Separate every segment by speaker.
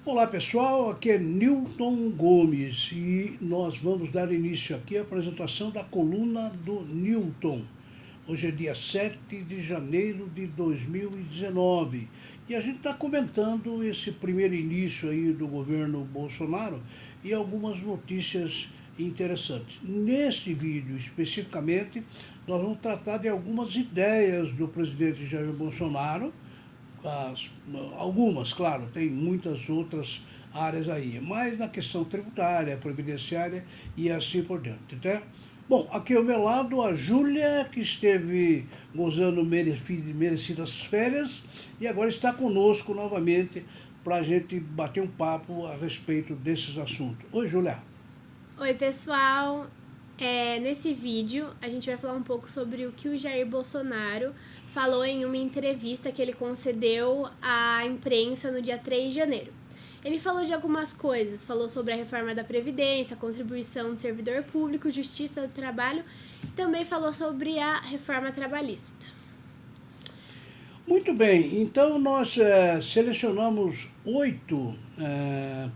Speaker 1: Olá pessoal, aqui é Newton Gomes e nós vamos dar início aqui à apresentação da coluna do Newton. Hoje é dia 7 de janeiro de 2019 e a gente está comentando esse primeiro início aí do governo Bolsonaro e algumas notícias interessantes. Neste vídeo especificamente, nós vamos tratar de algumas ideias do presidente Jair Bolsonaro. Algumas, claro, tem muitas outras áreas aí, mas na questão tributária, previdenciária e assim por diante, tá? Bom, aqui ao meu lado a Júlia, que esteve gozando merecidas férias e agora está conosco novamente para a gente bater um papo a respeito desses assuntos. Oi, Júlia.
Speaker 2: Oi, pessoal! Nesse vídeo, a gente vai falar um pouco sobre o que o Jair Bolsonaro falou em uma entrevista que ele concedeu à imprensa no dia 3 de janeiro. Ele falou de algumas coisas, falou sobre a reforma da Previdência, a contribuição do servidor público, justiça do trabalho e também falou sobre a reforma trabalhista.
Speaker 1: Muito bem, então nós selecionamos 8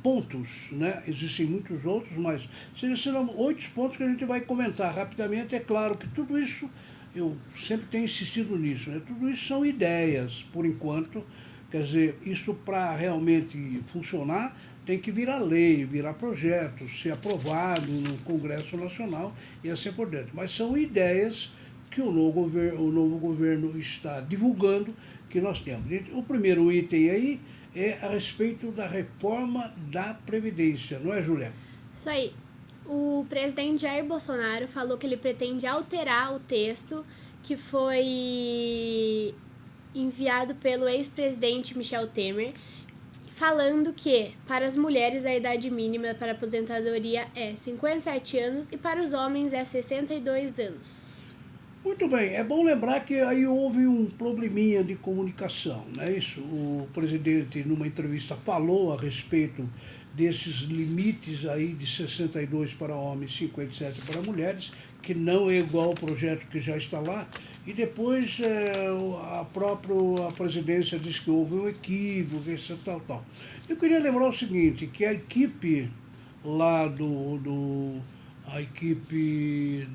Speaker 1: pontos, né? Existem muitos outros, mas selecionamos 8 pontos que a gente vai comentar rapidamente. É claro que tudo isso, eu sempre tenho insistido nisso, né? Tudo isso são ideias, por enquanto, quer dizer, isso para realmente funcionar tem que virar lei, virar projeto, ser aprovado no Congresso Nacional e assim por diante. Mas são ideias que o novo governo está divulgando, que nós temos. O primeiro item aí é a respeito da reforma da Previdência, não é, Juliana?
Speaker 2: Isso aí. O presidente Jair Bolsonaro falou que ele pretende alterar o texto que foi enviado pelo ex-presidente Michel Temer, falando que para as mulheres a idade mínima para aposentadoria é 57 anos e para os homens é 62 anos.
Speaker 1: Muito bem, é bom lembrar que aí houve um probleminha de comunicação, não é isso? O presidente, numa entrevista, falou a respeito desses limites aí de 62 para homens e 57 para mulheres, que não é igual ao projeto que já está lá, e depois a presidência disse que houve um equívoco, etc, tal. Eu queria lembrar o seguinte, que a equipe lá a equipe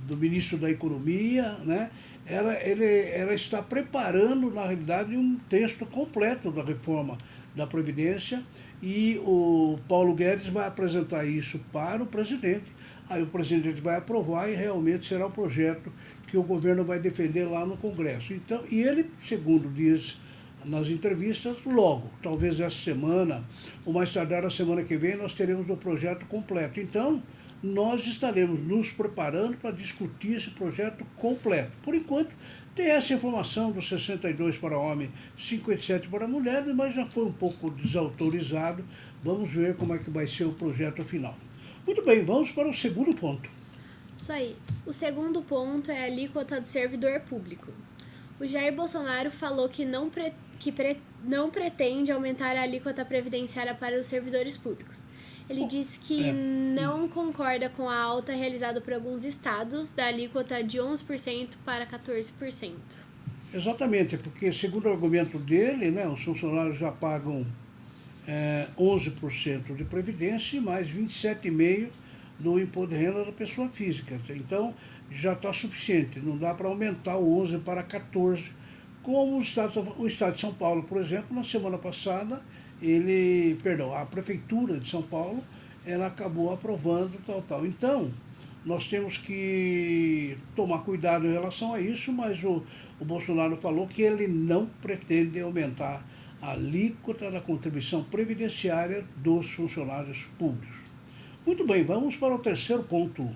Speaker 1: do ministro da Economia, né? Ela está preparando, na realidade, um texto completo da reforma da Previdência e o Paulo Guedes vai apresentar isso para o presidente. Aí o presidente vai aprovar e realmente será o projeto que o governo vai defender lá no Congresso. Então, e ele, segundo diz nas entrevistas, logo, talvez essa semana, ou mais tardar a semana que vem, nós teremos o projeto completo. Então, nós estaremos nos preparando para discutir esse projeto completo. Por enquanto, tem essa informação dos 62 para homem, 57 para mulheres, mas já foi um pouco desautorizado. Vamos ver como é que vai ser o projeto final. Muito bem, vamos para o segundo ponto.
Speaker 2: Isso aí. O segundo ponto é a alíquota do servidor público. O Jair Bolsonaro falou que não pretende aumentar a alíquota previdenciária para os servidores públicos. Ele disse que não concorda com a alta realizada por alguns estados da alíquota de 11% para 14%.
Speaker 1: Exatamente, porque segundo o argumento dele, né, os funcionários já pagam 11% de previdência e mais 27,5% do imposto de renda da pessoa física. Então, já está suficiente, não dá para aumentar o 11% para 14%, como o Estado de São Paulo, por exemplo, na semana passada, a Prefeitura de São Paulo, ela acabou aprovando tal. Então, nós temos que tomar cuidado em relação a isso, mas o Bolsonaro falou que ele não pretende aumentar a alíquota da contribuição previdenciária dos funcionários públicos. Muito bem, vamos para o terceiro ponto.
Speaker 2: O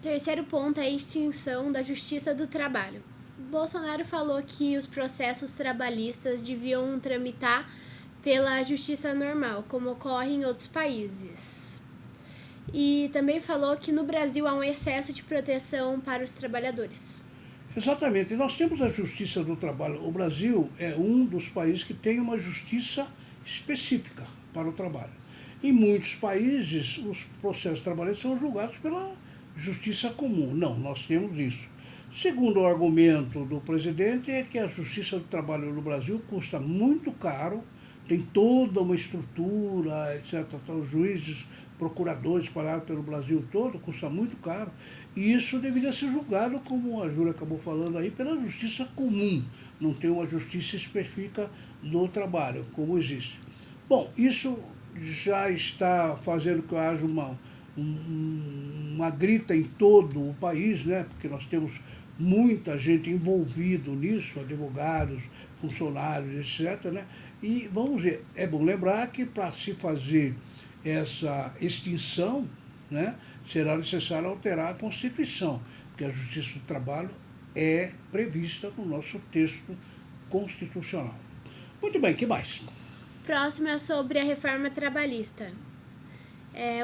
Speaker 2: terceiro ponto é a extinção da Justiça do Trabalho. Bolsonaro falou que os processos trabalhistas deviam tramitar pela justiça normal, como ocorre em outros países. E também falou que no Brasil há um excesso de proteção para os trabalhadores.
Speaker 1: Exatamente, nós temos a justiça do trabalho. O Brasil é um dos países que tem uma justiça específica para o trabalho. Em muitos países, os processos trabalhistas são julgados pela justiça comum. Não, nós temos isso. Segundo o argumento do presidente, é que a justiça do trabalho no Brasil custa muito caro tem toda uma estrutura, etc. Os juízes, procuradores espalhados pelo Brasil todo, custa muito caro. E isso deveria ser julgado, como a Júlia acabou falando aí, pela justiça comum. Não tem uma justiça específica do trabalho, como existe. Bom, isso já está fazendo que haja uma grita em todo o país, né? Porque nós temos muita gente envolvida nisso, advogados, funcionários, etc. Né? E vamos ver, é bom lembrar que para se fazer essa extinção, né, será necessário alterar a Constituição, porque a Justiça do Trabalho é prevista no nosso texto constitucional. Muito bem, que mais?
Speaker 2: Próximo é sobre a reforma trabalhista.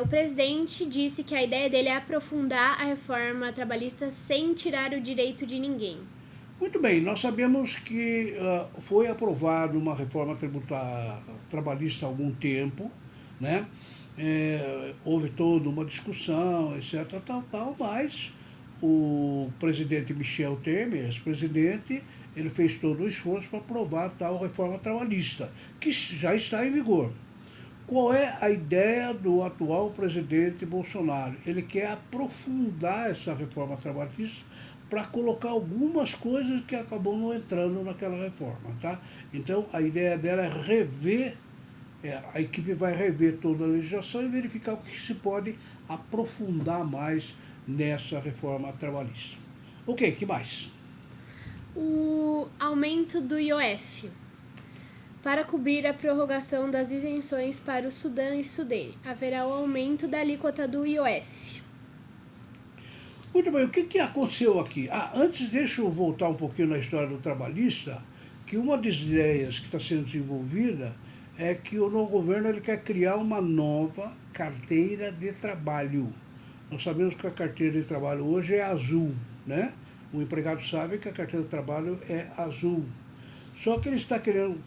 Speaker 2: O presidente disse que a ideia dele é aprofundar a reforma trabalhista sem tirar o direito de ninguém.
Speaker 1: Muito bem, nós sabemos que foi aprovada uma reforma trabalhista há algum tempo, né? Houve toda uma discussão, etc., mas o presidente Michel Temer, ex-presidente, ele fez todo o esforço para aprovar tal reforma trabalhista, que já está em vigor. Qual é a ideia do atual presidente Bolsonaro? Ele quer aprofundar essa reforma trabalhista para colocar algumas coisas que acabou não entrando naquela reforma, tá? Então, a ideia dela é rever, a equipe vai rever toda a legislação e verificar o que se pode aprofundar mais nessa reforma trabalhista. Ok, que mais?
Speaker 2: O aumento do IOF. Para cobrir a prorrogação das isenções para o Sudã e Sudene, haverá o aumento da alíquota do IOF.
Speaker 1: Muito bem, o que aconteceu aqui? Antes, deixa eu voltar um pouquinho na história do trabalhista, que uma das ideias que está sendo desenvolvida é que o novo governo ele quer criar uma nova carteira de trabalho. Nós sabemos que a carteira de trabalho hoje é azul, né? O empregado sabe que a carteira de trabalho é azul. Só que ele está querendo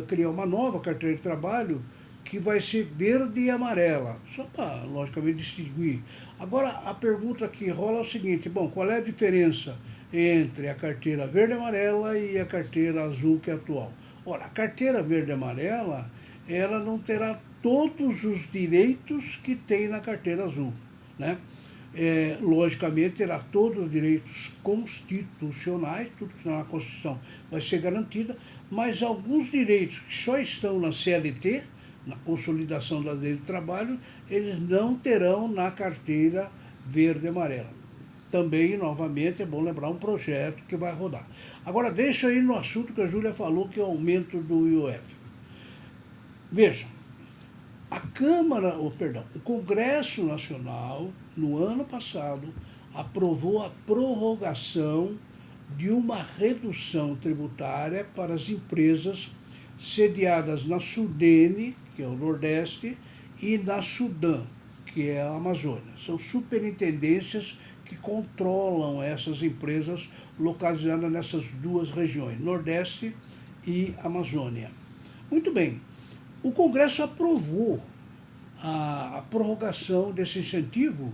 Speaker 1: criar uma nova carteira de trabalho que vai ser verde e amarela, só para, logicamente, distinguir. Agora, a pergunta que rola é o seguinte, bom, qual é a diferença entre a carteira verde e amarela e a carteira azul, que é atual? Ora, a carteira verde e amarela, ela não terá todos os direitos que tem na carteira azul, né? Logicamente, terá todos os direitos constitucionais, tudo que está na Constituição vai ser garantido, mas alguns direitos que só estão na CLT, na consolidação da lei do trabalho, eles não terão na carteira verde e amarela. Também, novamente, é bom lembrar um projeto que vai rodar. Agora, deixa aí no assunto que a Júlia falou, que é o aumento do IOF. Veja, o Congresso Nacional, no ano passado, aprovou a prorrogação de uma redução tributária para as empresas sediadas na Sudene, que é o Nordeste, e na Sudã, que é a Amazônia. São superintendências que controlam essas empresas localizadas nessas duas regiões, Nordeste e Amazônia. Muito bem, o Congresso aprovou a prorrogação desse incentivo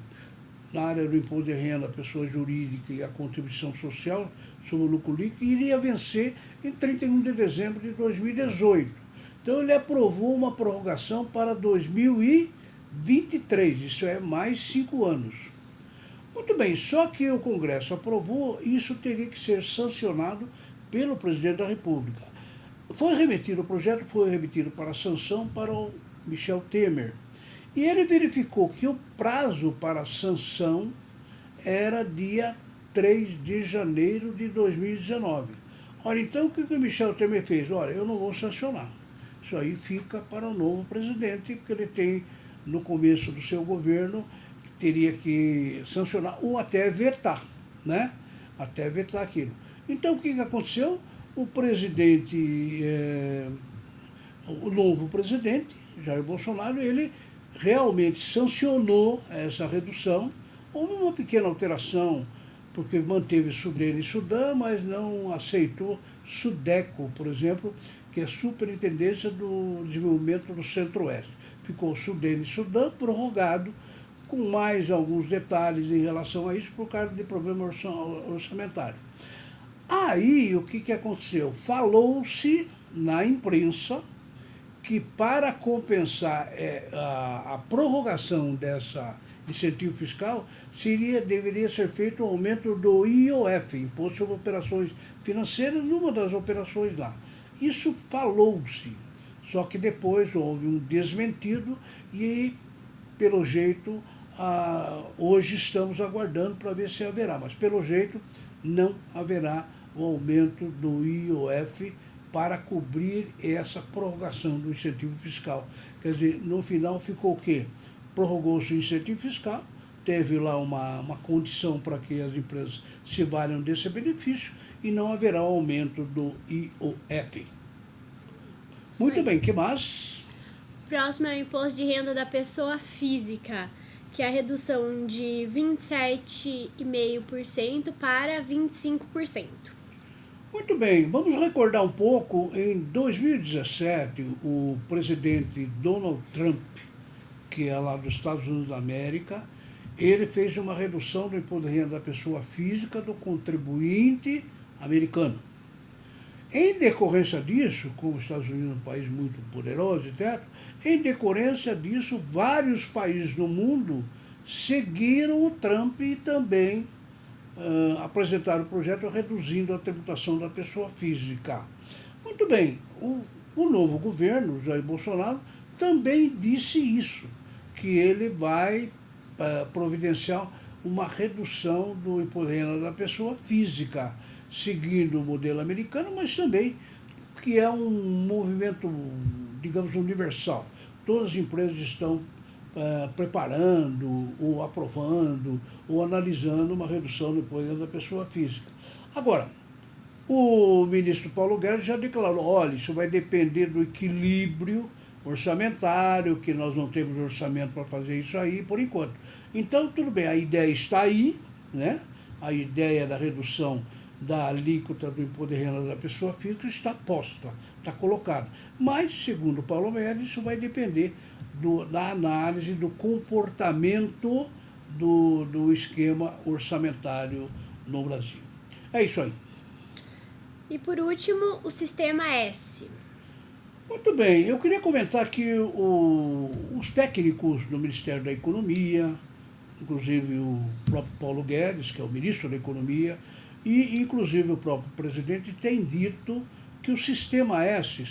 Speaker 1: na área do imposto de renda, pessoa jurídica e a contribuição social sobre o lucro líquido, iria vencer em 31 de dezembro de 2018. Então, ele aprovou uma prorrogação para 2023, isso é mais 5 anos. Muito bem, só que o Congresso aprovou, isso teria que ser sancionado pelo presidente da República. O projeto foi remetido para sanção para o Michel Temer. E ele verificou que o prazo para a sanção era dia 3 de janeiro de 2019. Ora, então o que o Michel Temer fez? Olha, eu não vou sancionar. Isso aí fica para o novo presidente, porque ele tem, no começo do seu governo, teria que sancionar ou até vetar, né? Até vetar aquilo. Então, o que aconteceu? O novo presidente, Jair Bolsonaro, ele realmente sancionou essa redução. Houve uma pequena alteração, porque manteve Sudene e Sudã, mas não aceitou Sudeco, por exemplo, que é a Superintendência do Desenvolvimento do Centro-Oeste. Ficou Sudene e Sudã prorrogado, com mais alguns detalhes em relação a isso, por causa de problema orçamentário. Aí, o que aconteceu? Falou-se na imprensa que para compensar a prorrogação dessa incentivo fiscal, deveria ser feito um aumento do IOF, Imposto sobre Operações Financeiras, numa das operações lá. Isso falou-se, só que depois houve um desmentido e, pelo jeito, hoje estamos aguardando para ver se haverá, mas pelo jeito não haverá o aumento do IOF para cobrir essa prorrogação do incentivo fiscal. Quer dizer, no final ficou o quê? Prorrogou-se o incentivo fiscal, teve lá uma condição para que as empresas se valham desse benefício e não haverá aumento do IOF. Muito bem, que mais?
Speaker 2: Próximo é o imposto de renda da pessoa física, que é a redução de 27,5% para 25%.
Speaker 1: Muito bem, vamos recordar um pouco, em 2017, o presidente Donald Trump, que é lá dos Estados Unidos da América, ele fez uma redução do imposto de renda da pessoa física do contribuinte americano. Em decorrência disso, como os Estados Unidos é um país muito poderoso, etc., em decorrência disso, vários países no mundo seguiram o Trump e também apresentaram o projeto reduzindo a tributação da pessoa física. Muito bem, o novo governo, Jair Bolsonaro, também disse isso, que ele vai providenciar uma redução do imposto de renda da pessoa física, seguindo o modelo americano, mas também que é um movimento, digamos, universal. Todas as empresas estão preparando, ou aprovando, ou analisando uma redução do imposto de renda da pessoa física. Agora, o ministro Paulo Guedes já declarou, olha, isso vai depender do equilíbrio orçamentário, que nós não temos orçamento para fazer isso aí, por enquanto. Então, tudo bem, a ideia está aí, né? A ideia da redução da alíquota do imposto de renda da pessoa física está posta, está colocada. Mas, segundo Paulo Guedes, isso vai depender da análise do comportamento do esquema orçamentário no Brasil. É isso aí.
Speaker 2: E por último, o Sistema S.
Speaker 1: Muito bem, eu queria comentar que os técnicos do Ministério da Economia, inclusive o próprio Paulo Guedes, que é o ministro da Economia, e inclusive o próprio presidente, têm dito que o Sistema S,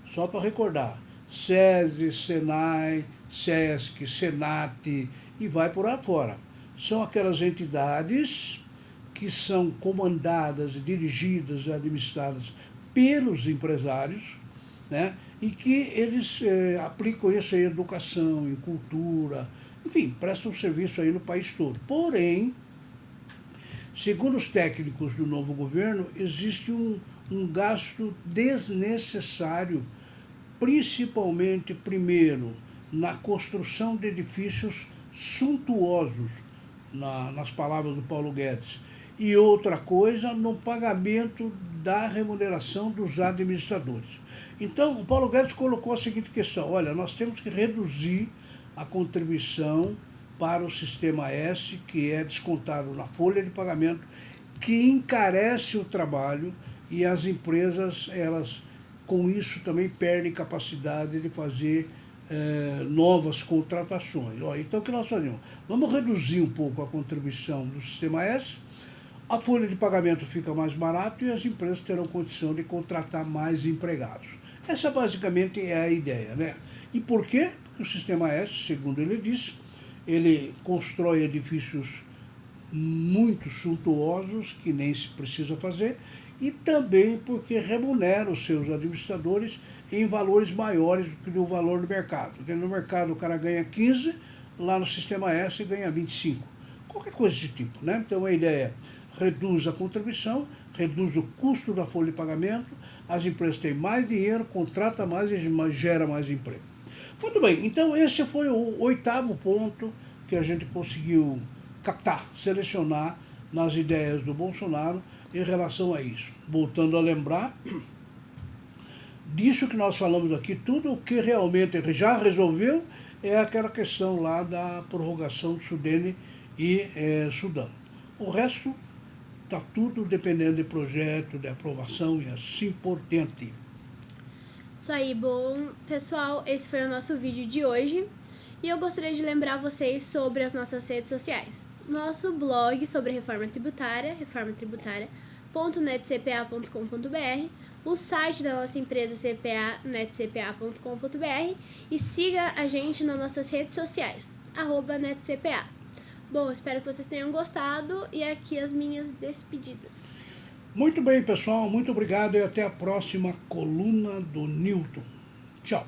Speaker 1: só para recordar, SESI, SENAI, SESC, SENAT e vai por aí fora. São aquelas entidades que são comandadas, dirigidas e administradas pelos empresários, né? E que eles aplicam isso em educação, em cultura, enfim, prestam serviço aí no país todo. Porém, segundo os técnicos do novo governo, existe um gasto desnecessário, principalmente, primeiro, na construção de edifícios suntuosos, nas palavras do Paulo Guedes, e outra coisa, no pagamento da remuneração dos administradores. Então, o Paulo Guedes colocou a seguinte questão, olha, nós temos que reduzir a contribuição para o Sistema S, que é descontado na folha de pagamento, que encarece o trabalho e as empresas, elas com isso também perdem capacidade de fazer novas contratações. Então, o que nós fazemos? Vamos reduzir um pouco a contribuição do Sistema S, a folha de pagamento fica mais barato e as empresas terão condição de contratar mais empregados. Essa basicamente é a ideia, né? E por quê? Porque o Sistema S, segundo ele disse, ele constrói edifícios muito suntuosos, que nem se precisa fazer, e também porque remunera os seus administradores em valores maiores do que o valor do mercado. Porque no mercado o cara ganha 15, lá no Sistema S ganha 25. Qualquer coisa desse tipo, né? Então a ideia é reduz a contribuição, reduz o custo da folha de pagamento, as empresas têm mais dinheiro, contrata mais e gera mais emprego. Muito bem, então esse foi o 8º ponto que a gente conseguiu captar, selecionar nas ideias do Bolsonaro em relação a isso. Voltando a lembrar, disso que nós falamos aqui, tudo o que realmente ele já resolveu é aquela questão lá da prorrogação do Sudene e Sudão. O resto está tudo dependendo de projeto, de aprovação e assim por diante.
Speaker 2: Isso aí, bom. Pessoal, esse foi o nosso vídeo de hoje. E eu gostaria de lembrar vocês sobre as nossas redes sociais. Nosso blog sobre reforma tributária, reformatributária.netcpa.com.br, o site da nossa empresa CPA, netcpa.com.br, e siga a gente nas nossas redes sociais, @netcpa. Bom, espero que vocês tenham gostado e aqui as minhas despedidas.
Speaker 1: Muito bem, pessoal. Muito obrigado e até a próxima coluna do Newton. Tchau.